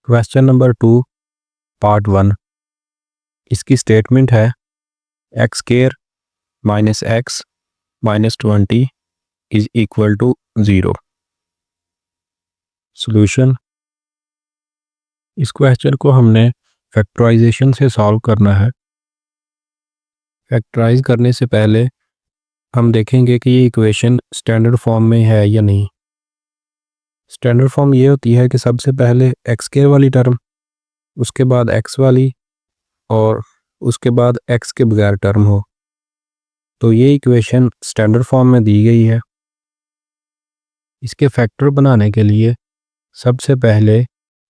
Question number 2 part 1। इसकी statement है x square minus x minus 20 is equal to 0। Solution. इस question को हमने फैक्टराइजेशन से सॉल्व करना है। फैक्टराइज करने से पहले हम देखेंगे कि ये इक्वेशन स्टैंडर्ड फॉर्म में है या नहीं। स्टैंडर्ड फॉर्म ये होती है कि सबसे पहले एक्स स्क्वायर वाली टर्म, उसके बाद एक्स वाली और उसके बाद एक्स के बगैर टर्म हो। तो ये इक्वेशन स्टैंडर्ड फॉर्म में दी गई है। इसके फैक्टर बनाने के लिए सबसे पहले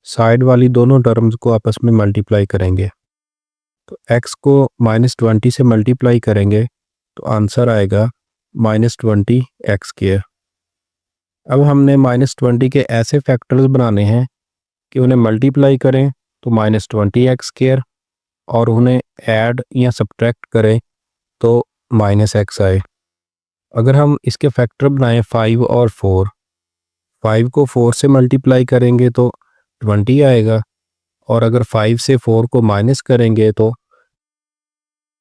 साइड वाली दोनों टर्म्स को आपस में मल्टीप्लाई करेंगे। तो x को -20 से मल्टीप्लाई करेंगे तो आंसर आएगा -20 एक्स स्क्वायर। अब हमने -20 के ऐसे फैक्टर्स बनाने हैं कि उन्हें मल्टीप्लाई करें तो -20 एक्स स्क्वायर और उन्हें ऐड या सब्ट्रैक्ट करें तो -x आए। अगर हम इसके फैक्टर बनाएं 5 और 4, 5 को 4 से मल्टीप्लाई करेंगे तो 20 आएगा और अगर 5 से 4 को माइनस करेंगे तो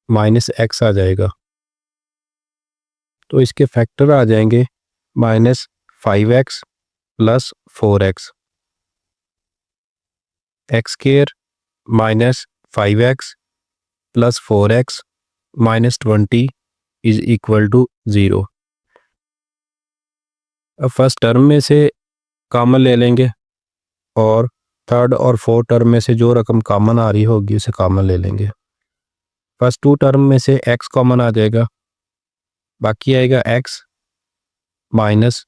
-x आ जाएगा। तो इसके फैक्टर आ जाएंगे -5x plus 4x। X square minus 5x plus 4x minus 20 is equal to 0। अब फर्स्ट टर्म में से कॉमन ले लेंगे और थर्ड और फोर्थ टर्म में से जो रकम कॉमन आ रही होगी उसे कॉमन ले लेंगे। फर्स्ट टू टर्म में से x कॉमन आ जाएगा, बाकी आएगा x माइनस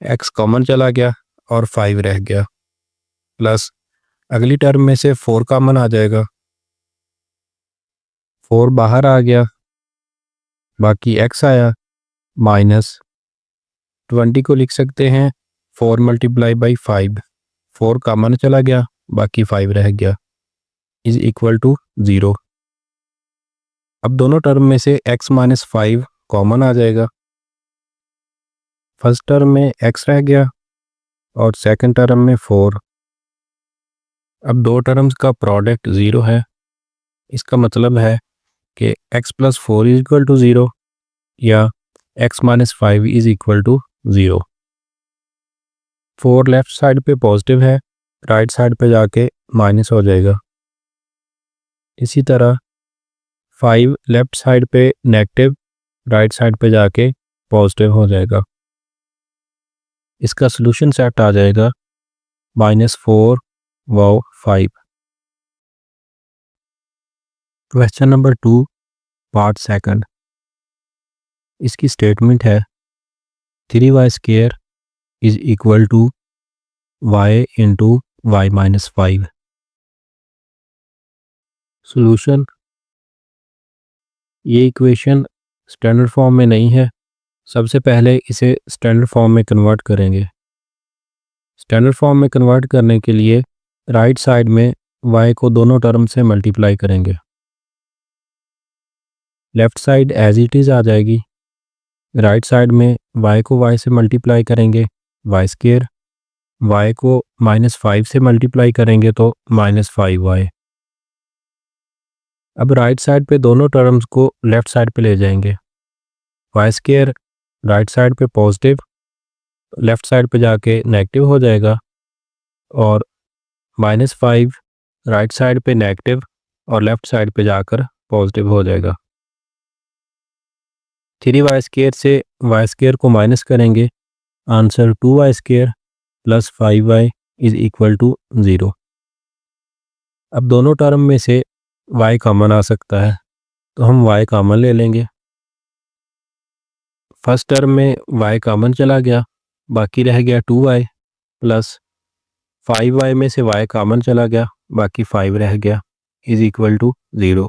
x कॉमन चला गया और 5 रह गया, प्लस अगली टर्म में से 4 कॉमन आ जाएगा, 4 बाहर आ गया, बाकी x आया, माइनस 20 को लिख सकते हैं 4 मल्टीप्लाई बाई 5, 4 कॉमन चला गया, बाकी 5 रह गया, इज इक्वल टू 0। अब दोनों टर्म में से x माइनस 5 कॉमन आ जाएगा। फर्स्ट टर्म में x रह गया और सेकंड टर्म में 4। अब दो टर्म्स का प्रोडक्ट 0 है। इसका मतलब है कि x plus 4 is equal to 0 या x minus 5 is equal to 0। 4 left side पे पॉजिटिव है, राइट साइड पे जाके माइनस हो जाएगा। इसी तरह 5 लेफ्ट साइड पे नेगेटिव, राइट साइड पे जाके पॉजिटिव हो जाएगा। इसका सॉल्यूशन सेट आ जाएगा -4 व 5। Question number 2 part 2। इसकी स्टेटमेंट है 3y square is equal to y into y minus 5। Solution. ये इक्वेशन स्टैंडर्ड फॉर्म में नहीं है। सबसे पहले इसे स्टैंडर्ड फॉर्म में कन्वर्ट करेंगे। स्टैंडर्ड फॉर्म में कन्वर्ट करने के लिए राइट साइड में y को दोनों टर्म से मल्टीप्लाई करेंगे। Left side as it is आ जाएगी। राइट साइड में y को y से मल्टीप्लाई करेंगे y स्क्वायर, y को -5 से मल्टीप्लाई करेंगे तो -5y। अब राइट साइड पे दोनों टर्म्स को लेफ़्ट साइड पे ले जाएंगे। y स्क्वायर राइट साइड पे पॉजिटिव, लेफ़्ट साइड पे जाके नेगेटिव हो जाएगा और -5 राइट साइड पे नेगेटिव और लेफ़्ट साइड पे जाकर पॉजिटिव हो जाएगा। 3y स्क्वायर से y स्क्वायर को माइनस करेंगे, answer 2y square plus 5y is equal to 0। अब दोनों टर्म में से y कॉमन आ सकता है तो हम y कॉमन ले लेंगे। फर्स्ट टर्म में y कॉमन चला गया, बाकी रह गया 2y प्लस 5y में से y कॉमन चला गया, बाकी 5 रह गया, इज इक्वल टू 0।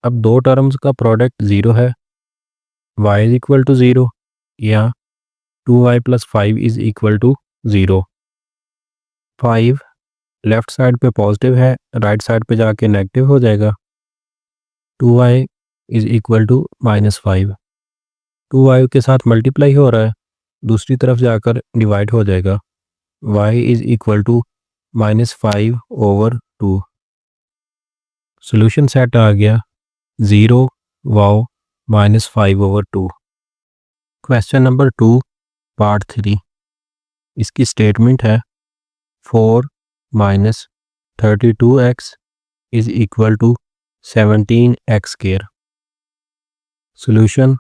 अब दो टर्म्स का प्रोडक्ट 0 है, y इज इक्वल टू 0 या 2y plus 5 is equal to 0। 5 left side पे पॉजिटिव है, राइट साइड पे जाके नेगेटिव हो जाएगा। 2y is equal to -5। 2y के साथ मल्टीप्लाई हो रहा है, दूसरी तरफ जाकर डिवाइड हो जाएगा। y is equal to -5/2। Solution set आ गया 0 वाओ -5/2। Question number 2 part 3। इसकी स्टेटमेंट है 4 - 32x is equal to 17x²। Solution,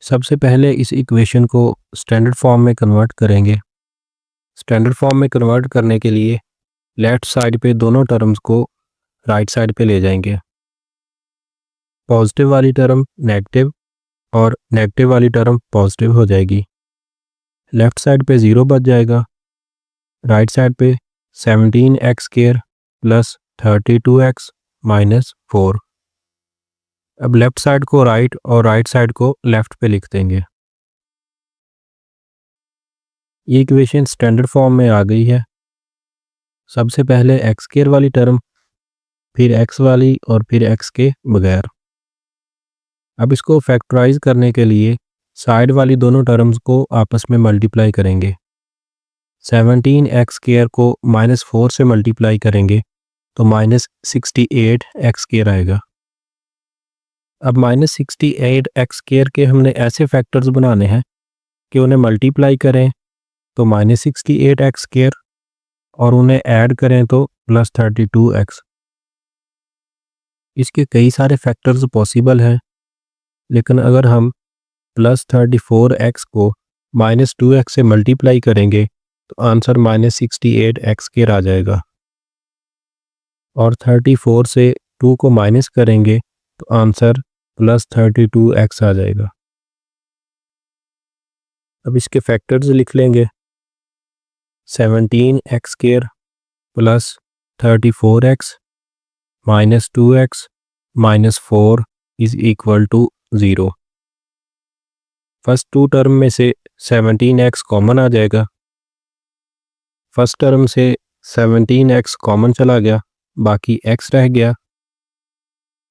सबसे पहले इस इक्वेशन को स्टैंडर्ड फॉर्म में कन्वर्ट करेंगे। स्टैंडर्ड फॉर्म में कन्वर्ट करने के लिए लेफ्ट साइड पे दोनों टर्म्स को राइट साइड पे ले जाएंगे। पॉजिटिव वाली टर्म नेगेटिव और नेगेटिव वाली टर्म पॉजिटिव हो जाएगी। लेफ्ट साइड पे 0 बच जाएगा। राइट साइड पे 17x² प्लस 32x माइनस 4। अब लेफ्ट साइड को राइट और राइट साइड को लेफ्ट पे लिख देंगे। ये इक्वेशन स्टैंडर्ड फॉर्म में आ गई है। सबसे पहले x² वाली टर्म, फिर x वाली और फिर x के बगैर। अब इसको फैक्टराइज करने के लिए साइड वाली दोनों टर्म्स को आपस में मल्टीप्लाई करेंगे। 17x² को -4 से मल्टीप्लाई करेंगे तो -68x² आएगा। अब -68x² के हमने ऐसे फैक्टर्स बनाने हैं कि उन्हें मल्टीप्लाई करें तो -68x² और उन्हें ऐड करें तो +32x। इसके कई सारे फैक्टर्स पॉसिबल हैं, लेकिन अगर हम +34x को -2x से मल्टीप्लाई करेंगे तो आंसर -68x² आ जाएगा। और 34 से 2 को माइनस करेंगे तो आंसर +32x आ जाएगा। अब इसके फैक्टर्स लिख लेंगे। 17x² plus 34x minus 2x minus 4 is equal to 0। First two term में से 17x कॉमन आ जाएगा। फर्स्ट टर्म से 17x कॉमन चला गया, बाकी x रह गया।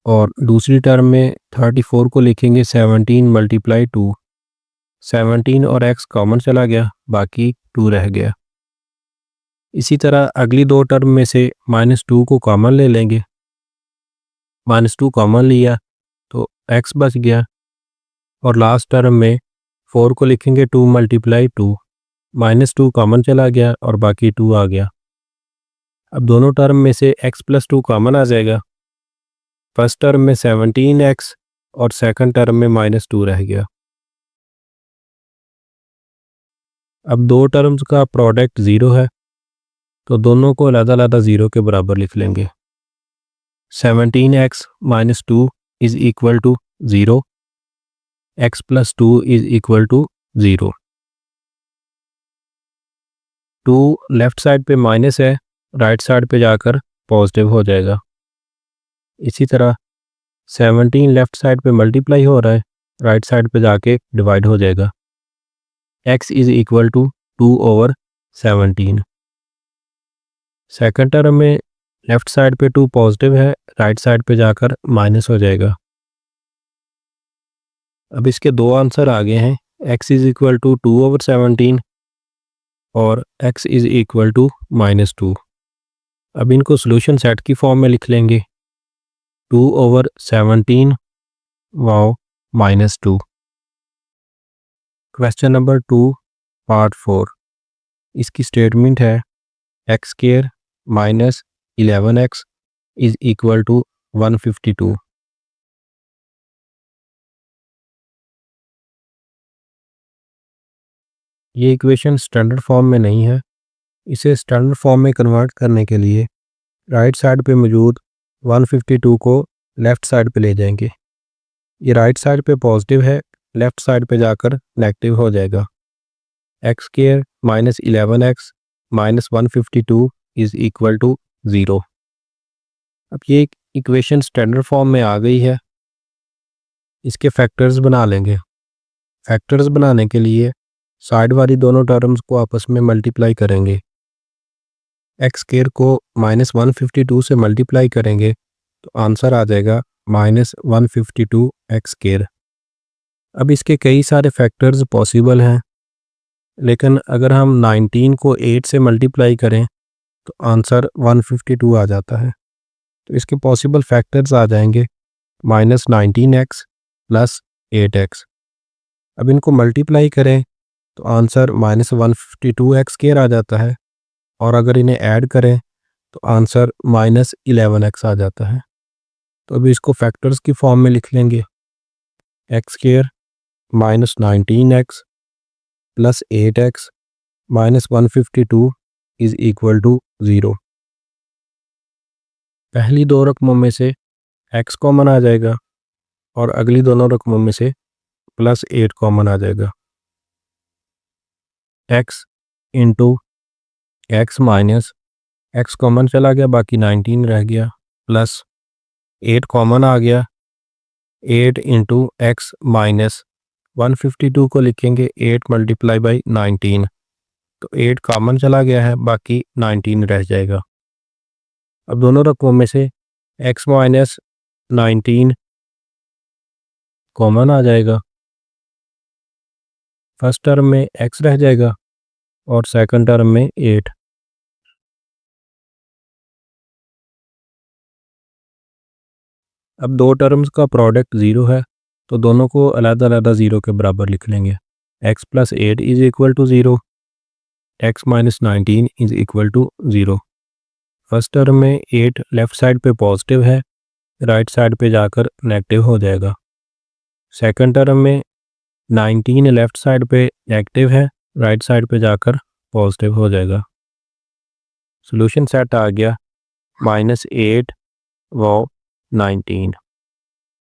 और दूसरी टर्म में 34 को लिखेंगे 17 मल्टीप्लाई 2। 17 और x कॉमन चला गया, बाकी 2 रह गया। इसी तरह अगली दो टर्म में से -2 को कॉमन ले लेंगे। -2 कॉमन लिया तो x बच गया। और लास्ट टर्म में 4 को लिखेंगे 2 मल्टीप्लाई 2। -2 कॉमन चला गया और बाकी 2 आ गया। अब दोनों टर्म में से x + 2 कॉमन आ जाएगा। फर्स्ट टर्म में 17x और सेकंड टर्म में -2 रह गया। अब दो टर्म्स का प्रोडक्ट 0 है तो दोनों को अलग-अलग 0 के बराबर लिख लेंगे। 17x - 2 is equal to 0। x + 2 is equal to 0। 2 left side पे माइनस है, राइट साइड पे जाकर पॉजिटिव हो जाएगा। इसी तरह 17 लेफ्ट साइड पे मल्टीप्लाई हो रहा है, राइट साइड पे जाके डिवाइड हो जाएगा। x is equal to 2/17। Second term में लेफ्ट साइड पे 2 पॉजिटिव है, राइट साइड पे जाकर माइनस हो जाएगा। अब इसके दो आंसर आ गए हैं। x इज इक्वल टू 2/17 और x इज इक्वल टू -2। अब इनको सोल्यूशन सेट की फॉर्म में लिख लेंगे। 2/17 वाओ -2। Question number 2 part 4। इसकी स्टेटमेंट है x² - 11x is equal to 152। ये इक्वेशन स्टैंडर्ड फॉर्म में नहीं है। इसे स्टैंडर्ड फॉर्म में कन्वर्ट करने के लिए राइट साइड पे मौजूद 152 को लेफ़्ट साइड पे ले जाएंगे। ये राइट साइड पे पॉजिटिव है, लेफ़्ट साइड पे जाकर नेगेटिव हो जाएगा। x² - 11x - 152 is equal to 0। अब ये इक्वेशन स्टैंडर्ड फॉर्म में आ गई है। इसके फैक्टर्स बना लेंगे। फैक्टर्स बनाने के लिए साइड वाली दोनों टर्म्स को आपस में मल्टीप्लाई करेंगे। x² को -152 से मल्टीप्लाई करेंगे तो आंसर आ जाएगा -152x²। अब इसके कई सारे फैक्टर्स पॉसिबल हैं, लेकिन अगर हम 19 को 8 से मल्टीप्लाई करें तो आंसर 152 आ जाता है। तो इसके पॉसिबल फैक्टर्स आ जाएंगे -19x प्लस 8x। अब इनको मल्टीप्लाई करें तो आंसर -152x² आ जाता है, और अगर इन्हें ऐड करें तो आंसर -11x आ जाता है। तो अभी इसको फैक्टर्स की फॉर्म में लिख लेंगे। x² -19x plus 8x -152 is equal to 0। पहली दो रकमों में से x कॉमन आ जाएगा और अगली दोनों रकमों में से +8 कॉमन आ जाएगा। x into x minus x common चला गया, बाकी 19 रह गया, प्लस 8 कॉमन आ गया, 8 इंटू एक्स माइनस 152 को लिखेंगे 8 मल्टीप्लाई बाई 19, तो 8 कॉमन चला गया है, बाकी 19 रह जाएगा। अब दोनों रकमों में से x माइनस 19 कॉमन आ जाएगा। फर्स्ट टर्म में x रह जाएगा और सेकंड टर्म में 8। अब दो टर्म्स का प्रोडक्ट 0 है, तो दोनों को अलग-अलग 0 के बराबर लिख लेंगे। x plus 8 is equal to 0, x minus 19 is equal to 0। First term में 8 लेफ़्ट साइड पे पॉजिटिव है, राइट साइड पे जाकर नेगेटिव हो जाएगा। सेकंड टर्म में 19 लेफ़्ट साइड पे नेगेटिव है, राइट साइड पे जाकर पॉजिटिव हो जाएगा। सॉल्यूशन सेट आ गया -8 व 19।